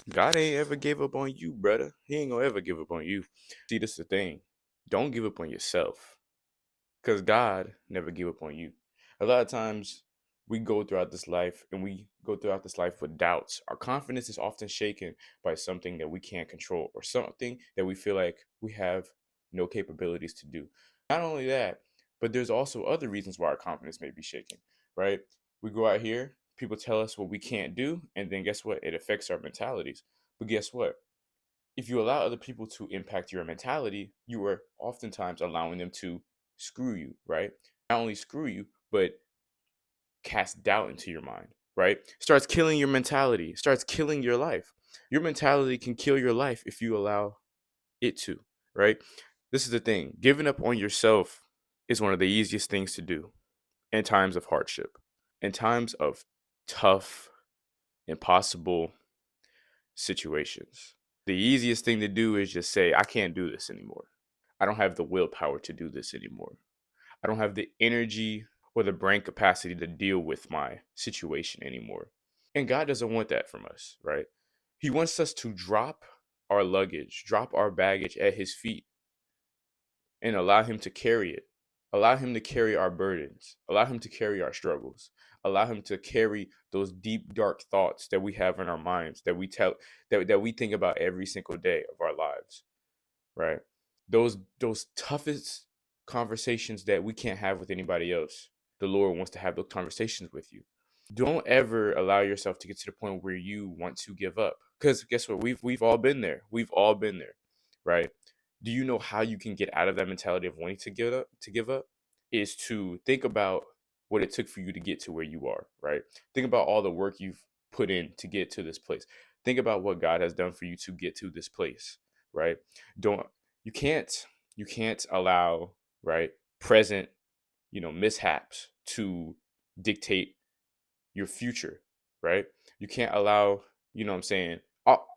God ain't ever gave up on you, brother. He ain't gonna ever give up on you. See, this is the thing. Don't give up on yourself. Because God never gave up on you. A lot of times we go throughout this life and we go throughout this life with doubts. Our confidence is often shaken by something that we can't control or something that we feel like we have no capabilities to do. Not only that, but there's also other reasons why our confidence may be shaken, right? We go out here, people tell us what we can't do, and then guess what? It affects our mentalities. But guess what? If you allow other people to impact your mentality, you are oftentimes allowing them to screw you, right? Not only screw you, but cast doubt into your mind, right? Starts killing your mentality, starts killing your life. Your mentality can kill your life if you allow it to, right? This is the thing. Giving up on yourself is one of the easiest things to do in times of hardship, in times of tough, impossible situations. The easiest thing to do is just say, I can't do this anymore. I don't have the willpower to do this anymore. I don't have the energy or the brain capacity to deal with my situation anymore. And God doesn't want that from us, right? He wants us to drop our luggage, drop our baggage at His feet and allow Him to carry it. Allow Him to carry our burdens. Allow Him to carry our struggles. Allow Him to carry those deep, dark thoughts that we have in our minds that we think about every single day of our lives, right? Those toughest conversations that we can't have with anybody else. The Lord wants to have those conversations with you. Don't ever allow yourself to get to the point where you want to give up. Because guess what? We've all been there. We've all been there, right? Do you know how you can get out of that mentality of wanting to give up? To give up is to think about what it took for you to get to where you are, right? Think about all the work you've put in to get to this place. Think about what God has done for you to get to this place, right? Don't you can't you can't allow, right, present, mishaps to dictate your future, right? You can't allow, what I'm saying.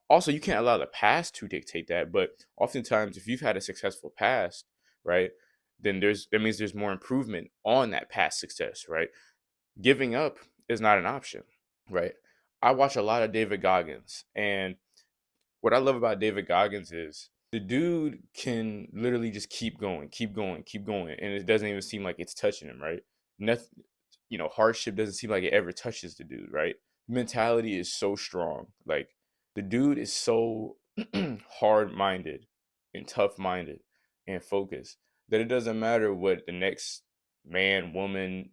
Also, you can't allow the past to dictate that. But oftentimes, if you've had a successful past, right, then that means there's more improvement on that past success, right? Giving up is not an option, right? I watch a lot of David Goggins, and what I love about David Goggins is the dude can literally just keep going, keep going, keep going, and it doesn't even seem like it's touching him, right? Nothing, hardship doesn't seem like it ever touches the dude, right? Mentality is so strong. Like the dude is so hard-minded and tough-minded and focused that it doesn't matter what the next man, woman,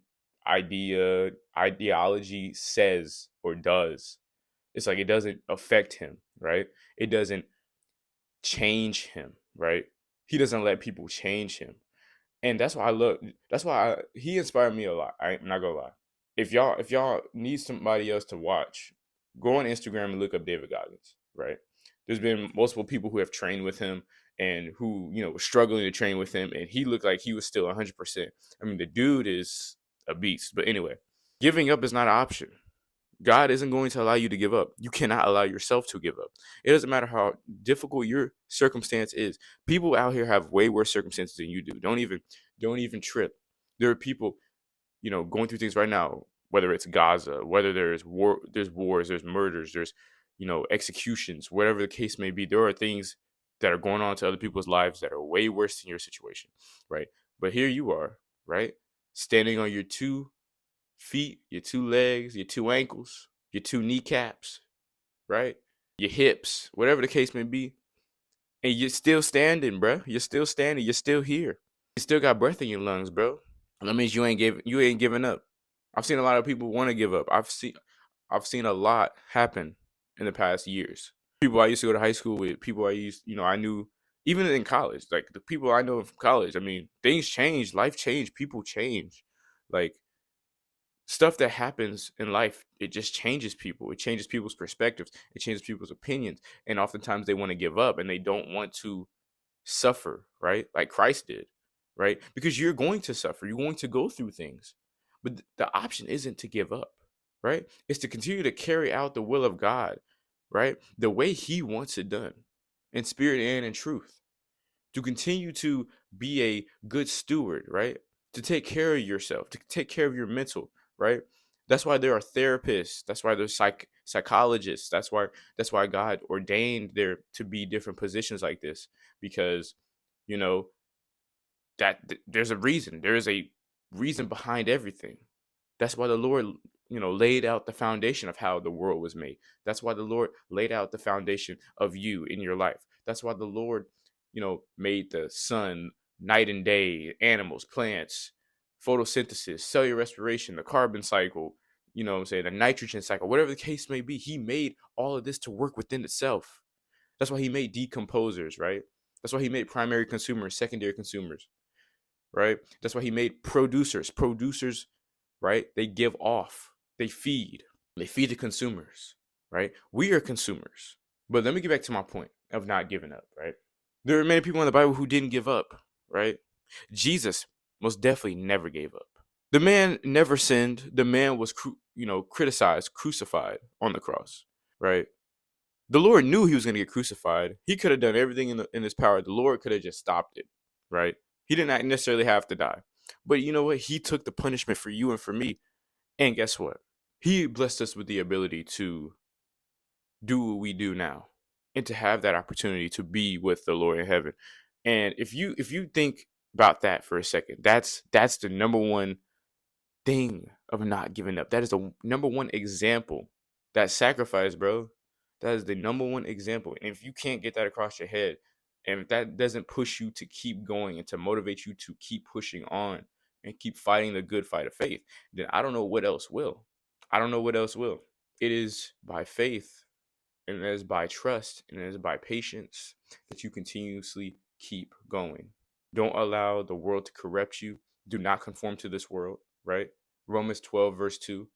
ideology says or does. It's like it doesn't affect him, right? It doesn't change him, right? He doesn't let people change him. And that's why I look. That's why he inspired me a lot. I'm not gonna lie. If y'all need somebody else to watch, go on Instagram and look up David Goggins. Right. There's been multiple people who have trained with him and who were struggling to train with him, and he looked like he was still 100%. I mean, the dude is a beast. But anyway, giving up is not an option. God isn't going to allow you to give up. You cannot allow yourself to give up. It doesn't matter how difficult your circumstance is. People out here have way worse circumstances than you do. Don't even trip. There are people, going through things right now, whether it's Gaza, whether there's wars, there's murders, there's, executions, whatever the case may be. There are things that are going on to other people's lives that are way worse than your situation, right? But here you are, right? Standing on your two feet, your two legs, your two ankles, your two kneecaps, right? Your hips, whatever the case may be. And you're still standing, bro. You're still standing. You're still here. You still got breath in your lungs, bro. And that means you ain't giving up. I've seen a lot of people want to give up. I've seen a lot happen in the past years. People I used to go to high school with, people I knew even in college, like the people I know from college. I mean, things change, life change, people change. Like stuff that happens in life, it just changes people. It changes people's perspectives. It changes people's opinions. And oftentimes they want to give up and they don't want to suffer, right? Like Christ did, right? Because you're going to suffer. You're going to go through things. But the option isn't to give up, right? It's to continue to carry out the will of God, right? The way He wants it done in spirit and in truth. To continue to be a good steward, right? To take care of yourself, to take care of your mental, right? That's why there are therapists. That's why there's psychologists. That's why God ordained there to be different positions like this, because you know there's a reason. There is a reason behind everything. That's why the Lord, laid out the foundation of how the world was made. That's why the Lord laid out the foundation of you in your life. That's why the Lord, made the sun, night and day, animals, plants, photosynthesis, cellular respiration, the carbon cycle, what I'm saying, the nitrogen cycle, whatever the case may be. He made all of this to work within itself. That's why he made decomposers, right? That's why he made primary consumers, secondary consumers, right? That's why he made producers. Producers, right? They give off, they feed the consumers, right? We are consumers. But let me get back to my point of not giving up, right? There are many people in the Bible who didn't give up, right? Jesus most definitely never gave up. The man never sinned. The man was, criticized, crucified on the cross, right? The Lord knew he was going to get crucified. He could have done everything in his power. The Lord could have just stopped it, right? He did not necessarily have to die. But you know what? He took the punishment for you and for me. And guess what? He blessed us with the ability to do what we do now and to have that opportunity to be with the Lord in heaven. And if you think about that for a second, that's the number one thing of not giving up. That is the number one example. That sacrifice, bro. That is the number one example. And if you can't get that across your head, and if that doesn't push you to keep going and to motivate you to keep pushing on and keep fighting the good fight of faith, then I don't know what else will. I don't know what else will. It is by faith, and it is by trust, and it is by patience that you continuously keep going. Don't allow the world to corrupt you. Do not conform to this world, right? Romans 12, verse 2.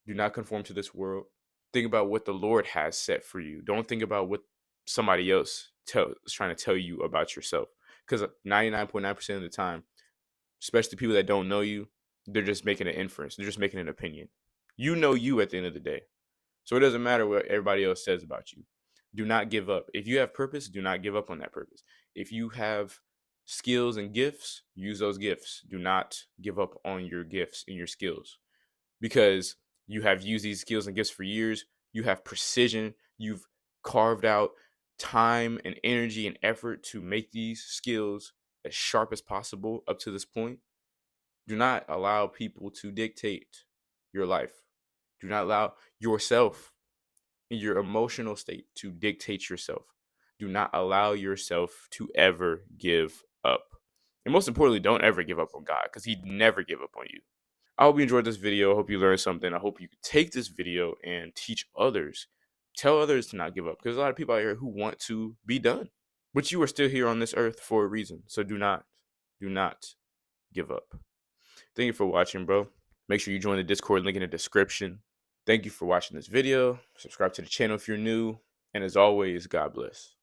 Do not conform to this world. Think about what the Lord has set for you. Don't think about what somebody else is trying to tell you about yourself. Because 99.9% of the time, especially people that don't know you, they're just making an inference. They're just making an opinion. You know you at the end of the day. So it doesn't matter what everybody else says about you. Do not give up. If you have purpose, do not give up on that purpose. If you have skills and gifts, use those gifts. Do not give up on your gifts and your skills, because you have used these skills and gifts for years. You have precision. You've carved out time and energy and effort to make these skills as sharp as possible up to this point. Do not allow people to dictate your life. Do not allow yourself in your emotional state to dictate yourself. Do not allow yourself to ever give up. And most importantly, don't ever give up on God, because He'd never give up on you. I hope you enjoyed this video. I hope you learned something. I hope you take this video and teach others. Tell others to not give up, because there's a lot of people out here who want to be done. But you are still here on this earth for a reason. So do not give up. Thank you for watching, bro. Make sure you join the Discord link in the description. Thank you for watching this video. Subscribe to the channel if you're new. And as always, God bless.